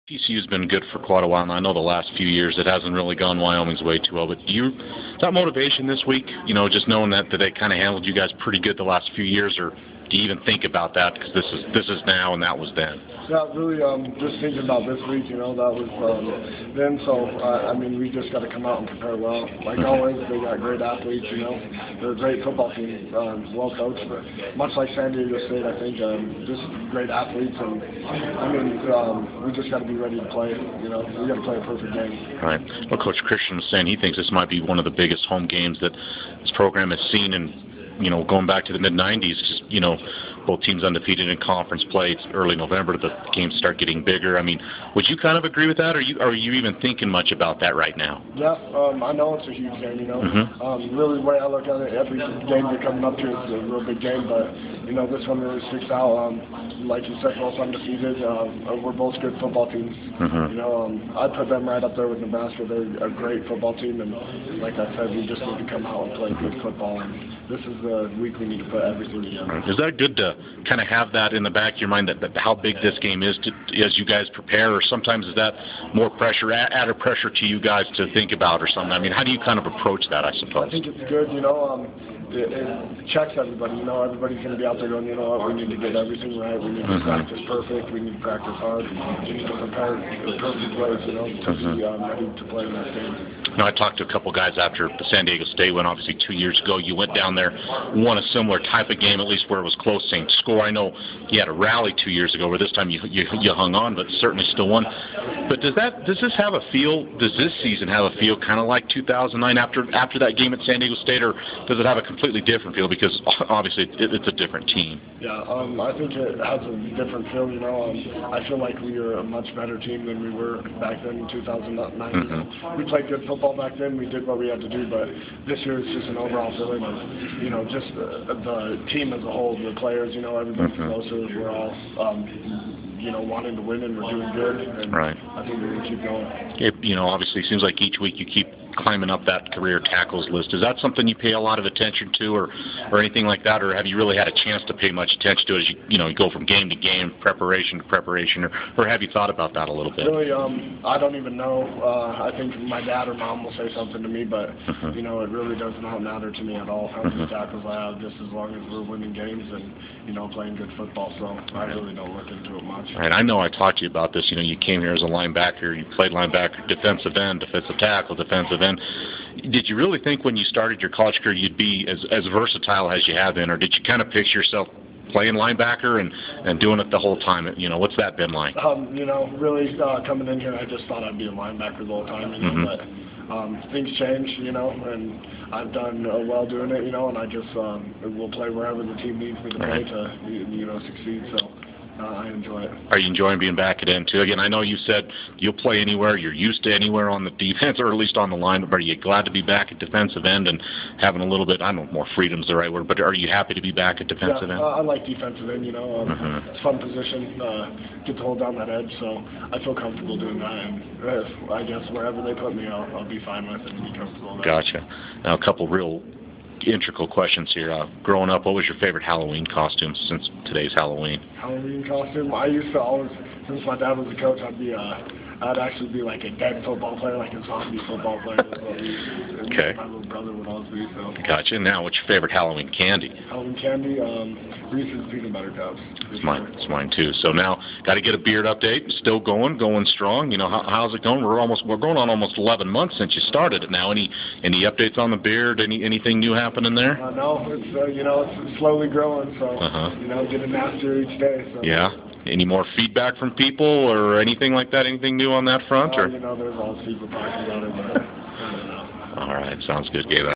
TCU's been good for quite a while, and I know the last few years it hasn't really gone Wyoming's way too well. But is that motivation this week? Just knowing that they kind of handled you guys pretty good the last few years, or do you even think about that because this is now and that was then? Yeah, really. Just thinking about this week, that was then. So we just got to come out and prepare well. Like always, they got great athletes. They're a great football team, well coached. But much like San Diego State, I think just great athletes, and we just got to be ready to play. We got to play a perfect game. Right. Well, Coach Christian was saying he thinks this might be one of the biggest home games that this program has seen in. Going back to the mid-'90s, both teams undefeated in conference play. It's early November. The games start getting bigger. Would you kind of agree with that, or are you even thinking much about that right now? Yeah, I know it's a huge game, really, the way I look at it, every game you're coming up to is a real big game, but, this one really sticks out. Like you said, both undefeated. We're both good football teams. I put them right up there with Nebraska. They're a great football team, and like I said, we just need to come out and play good football, and this is the week we need to put everything together. Is that good to kind of have that in the back of your mind, that how big this game is as you guys prepare, or sometimes is that more pressure, added pressure to you guys to think about or something? How do you kind of approach that, I suppose? I think it's good, it checks everybody. Everybody's going to be out there going, we need to get everything right. We need to practice perfect. We need to practice hard. We need to prepare the perfect ways, to be ready to play in that game. I talked to a couple guys after the San Diego State one, obviously 2 years ago. You went down there, won a similar type of game, at least where it was close, same score. I know you had a rally 2 years ago where this time you hung on, but certainly still won. But does this season have a feel kind of like 2009 after that game at San Diego State, or does it have a completely different feel because obviously it's a different team? Yeah, I think it has a different feel. I feel like we are a much better team than we were back then in 2009. We played good football back then. We did what we had to do, but this year it's just an overall feeling of just the team as a whole, the players. Everybody's closer. We're all wanting to win, and we're doing good. And right. I think we're going to keep going. Obviously it seems like each week you keep climbing up that career tackles list. Is that something you pay a lot of attention to, or anything like that, or have you really had a chance to pay much attention to it as you go from game to game, preparation to preparation, or have you thought about that a little bit? Really, I don't even know. I think my dad or mom will say something to me, but it really does not matter to me at all how many tackles I have, just as long as we're winning games and playing good football. So I really don't look into it much. Right. I know I talked to you about this. You came here as a linebacker. You played linebacker, defensive end, defensive tackle, defensive end. Did you really think when you started your college career you'd be as versatile as you have been, or did you kind of picture yourself playing linebacker and doing it the whole time? What's that been like? Really coming in here, I just thought I'd be a linebacker the whole time, but things change, and I've done well doing it, and I just will play wherever the team needs me to play to, succeed. So. I enjoy it. Are you enjoying being back at end, too? Again, I know you said you'll play anywhere. You're used to anywhere on the defense, or at least on the line. But are you glad to be back at defensive end and having a little bit, I don't know, more freedom's the right word, but are you happy to be back at defensive end? I like defensive end, It's a fun position, get to hold down that edge, so I feel comfortable doing that. And I guess wherever they put me, I'll be fine with it and be comfortable with that. Gotcha. Now, a couple real integral questions here. Growing up, what was your favorite Halloween costume since today's Halloween? Halloween costume? I used to always, since my dad was a coach, I'd actually be like a dead football player, like a zombie football player. Okay. My little brother would always be, so. Gotcha. Now, what's your favorite Halloween candy? Halloween candy, Reese's Peanut Butter Cups. It's mine too. So now, got to get a beard update. Still going strong. How's it going? We're going on almost 11 months since you started it. Now, any updates on the beard? Anything new happening there? No, it's it's slowly growing. So getting nastier each day. So. Yeah. Any more feedback from people or anything like that? Anything new on that front? There's all people talking about it, but I don't know. All right, sounds good, Gabe.